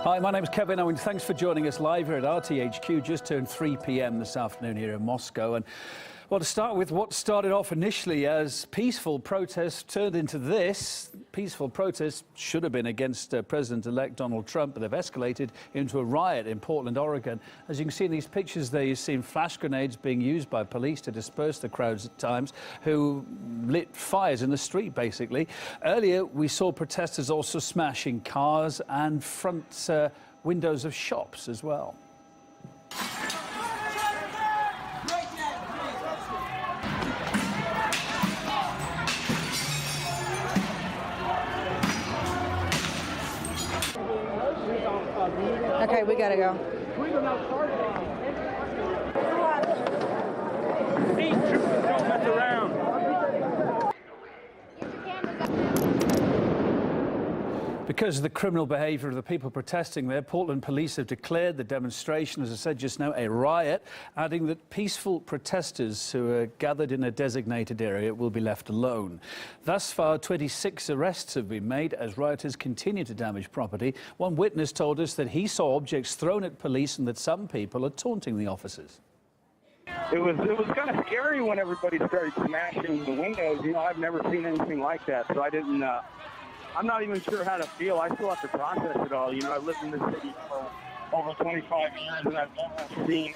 Hi, my name's Kevin Owen. Thanks for joining us live here at RTHQ. Just turned 3 p.m. this afternoon here in Moscow. And well, to start with, what started off initially as peaceful protests turned into this. Peaceful protests should have been against President-elect Donald Trump, but they've escalated into a riot in Portland, Oregon. As you can see in these pictures there, you've seen flash grenades being used by police to disperse the crowds at times, who lit fires in the street, basically. Earlier, we saw protesters also smashing cars and front windows of shops as well. Okay, we gotta go. Don't mess around. Because of the criminal behaviour of the people protesting there, Portland police have declared the demonstration, as I said just now, a riot, adding that peaceful protesters who are gathered in a designated area will be left alone. Thus far, 26 arrests have been made as rioters continue to damage property. One witness told us that he saw objects thrown at police and that some people are taunting the officers. It was kind of scary when everybody started smashing the windows. You know, I've never seen anything like that, so I didn't. I'm not even sure how to feel. I still have to process it all. You know, I've lived in this city for over 25 years, and I've never seen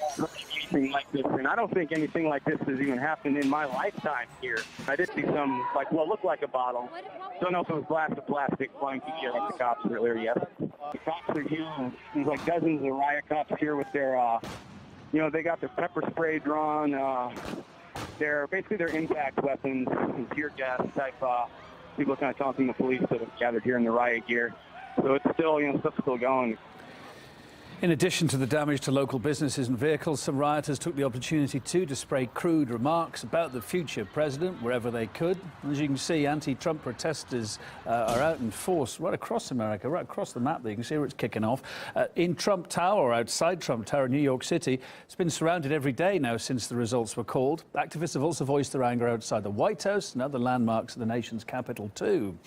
anything like this. And I don't think anything like this has even happened in my lifetime here. I did see some, like, what looked like a bottle. Don't know if it was glass or plastic flying through the air like the cops earlier, yes. The cops are here. There's like dozens of riot cops here with their, you know, they got their pepper spray drawn. They're basically their impact weapons and tear gas type people are kind of taunting the police that have gathered here in the riot gear. So it's still, you know, stuff's still going. In addition to the damage to local businesses and vehicles, some rioters took the opportunity to spray crude remarks about the future president wherever they could. As you can see, anti-Trump protesters are out in force right across America, right across the map there. You can see where it's kicking off. In Trump Tower, outside Trump Tower in New York City, it's been surrounded every day now since the results were called. Activists have also voiced their anger outside the White House and other landmarks of the nation's capital too.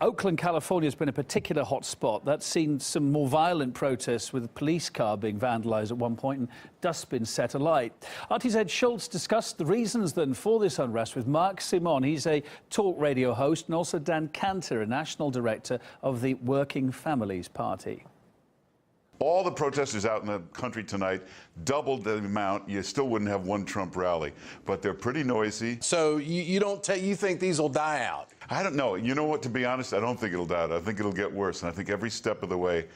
Oakland, California has been a particular hot spot. That's seen some more violent protests with a police car being vandalized at one point and dustbins set alight. RT's Ed Schultz discussed the reasons then for this unrest with Mark Simon. He's a talk radio host, and also Dan Cantor, a national director of the Working Families Party. All the protesters out in the country tonight doubled the amount. You still wouldn't have one Trump rally, but they're pretty noisy. So you think these will die out? I don't know. You know what? To be honest, I don't think it'll die out. I think it'll get worse, and I think every step of the way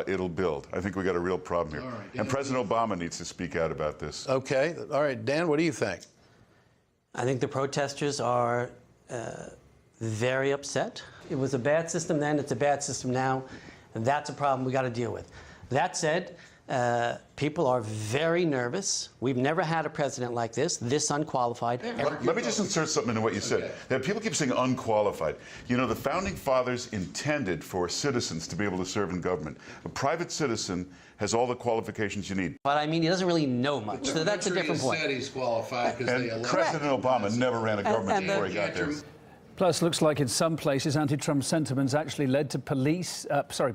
it'll build. I think we got a real problem here, and President Obama needs to speak out about this. Okay. All right, Dan, what do you think? I think the protesters are very upset. It was a bad system then. It's a bad system now, and that's a problem we got to deal with. That said, people are very nervous. We've never had a president like this unqualified. Let me just insert something into what you said. Now, people keep saying unqualified. You know, the founding fathers intended for citizens to be able to serve in government. A private citizen has all the qualifications you need. But I mean, he doesn't really know much, so that's a different point. Said he's qualified because they elected. President Obama never ran a government before he got there. Plus, looks like in some places, anti-Trump sentiments actually led to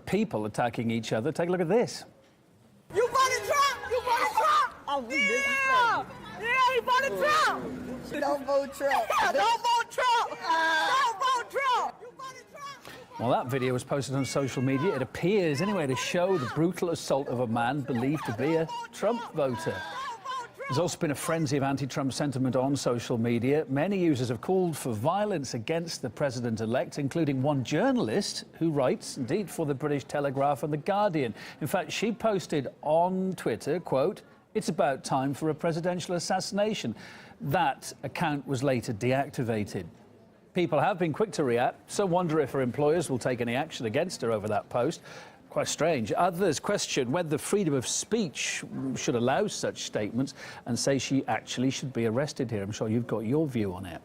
people attacking each other. Take a look at this. You voted Trump! You voted Trump! Oh, yeah, you voted Trump! Don't vote Trump! Yeah, don't vote Trump! Don't vote Trump! You voted Trump! Well, that video was posted on social media. It appears, anyway, to show the brutal assault of a man believed to be a Trump voter. There's also been a frenzy of anti-Trump sentiment on social media. Many users have called for violence against the president-elect, including one journalist who writes, indeed, for the British Telegraph and The Guardian. In fact, she posted on Twitter, quote, "It's about time for a presidential assassination." That account was later deactivated. People have been quick to react. Some wonder if her employers will take any action against her over that post. Quite strange. Others question whether freedom of speech should allow such statements and say she actually should be arrested here. I'm sure you've got your view on it.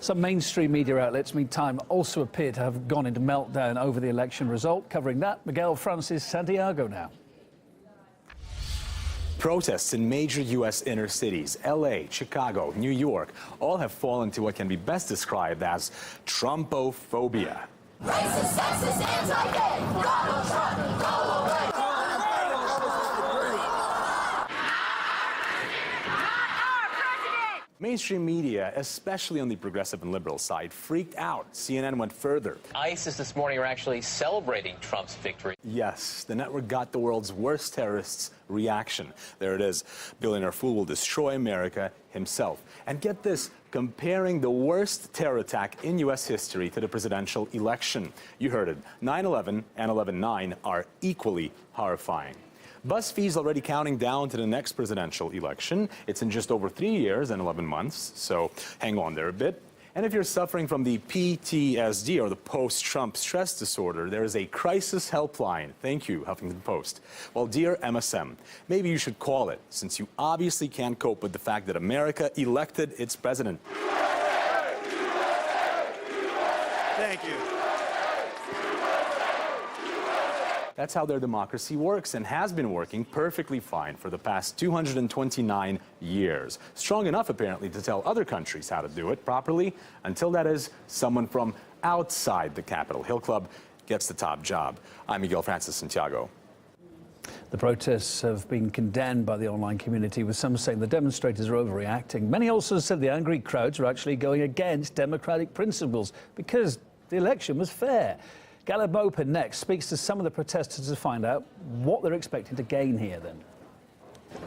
Some mainstream media outlets, meantime, also appear to have gone into meltdown over the election result. Covering that, Miguel Francis Santiago now. Protests in major U.S. inner cities, L.A., Chicago, New York, all have fallen to what can be best described as Trumpophobia. Racist, sexist, anti-gay, Donald Trump, go mainstream media, especially on the progressive and liberal side, freaked out. CNN went further. ISIS this morning are actually celebrating Trump's victory. Yes, the network got the world's worst terrorists' reaction. There it is. Billionaire fool will destroy America himself. And get this, comparing the worst terror attack in U.S. history to the presidential election. You heard it. 9/11 and 11/9 are equally horrifying. BuzzFeed's already counting down to the next presidential election. It's in just over 3 years and 11 months, so hang on there a bit. And if you're suffering from the PTSD, or the post-Trump stress disorder, there is a crisis helpline. Thank you, Huffington Post. Well, dear MSM, maybe you should call it, since you obviously can't cope with the fact that America elected its president. Thank you. That's how their democracy works, and has been working perfectly fine for the past 229 years. Strong enough, apparently, to tell other countries how to do it properly, until that is someone from outside the Capitol Hill Club gets the top job. I'm Miguel Francis Santiago. The protests have been condemned by the online community, with some saying the demonstrators are overreacting. Many also said the angry crowds are actually going against democratic principles because the election was fair. Caleb Maupin next speaks to some of the protesters to find out what they're expecting to gain here then.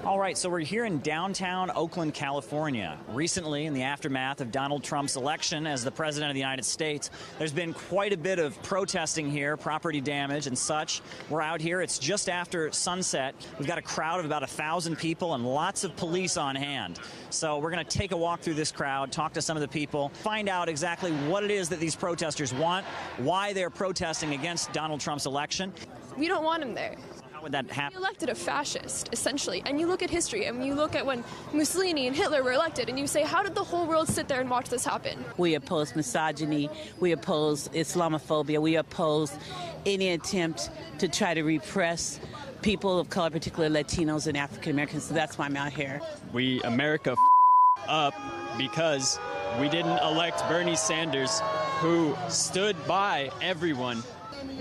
All right, so we're here in downtown Oakland, California. Recently, in the aftermath of Donald Trump's election as the President of the United States, there's been quite a bit of protesting here, property damage and such. We're out here. It's just after sunset. We've got a crowd of about 1,000 people and lots of police on hand. So we're going to take a walk through this crowd, talk to some of the people, find out exactly what it is that these protesters want, why they're protesting against Donald Trump's election. We don't want him there. Would that happen? You elected a fascist, essentially, and you look at history, and you look at when Mussolini and Hitler were elected, and you say, how did the whole world sit there and watch this happen? We oppose misogyny, we oppose Islamophobia, we oppose any attempt to try to repress people of color, particularly Latinos and African Americans, so that's why I'm out here. America up because we didn't elect Bernie Sanders, who stood by everyone.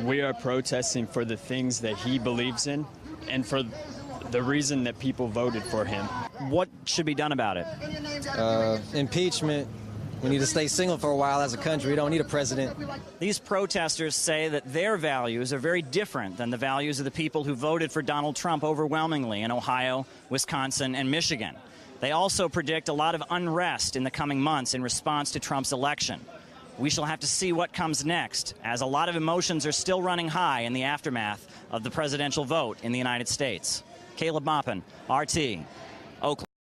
We are protesting for the things that he believes in and for the reason that people voted for him. What should be done about it? Impeachment. We need to stay single for a while as a country. We don't need a president. These protesters say that their values are very different than the values of the people who voted for Donald Trump overwhelmingly in Ohio, Wisconsin, and Michigan. They also predict a lot of unrest in the coming months in response to Trump's election. We shall have to see what comes next, as a lot of emotions are still running high in the aftermath of the presidential vote in the United States. Caleb Maupin, RT,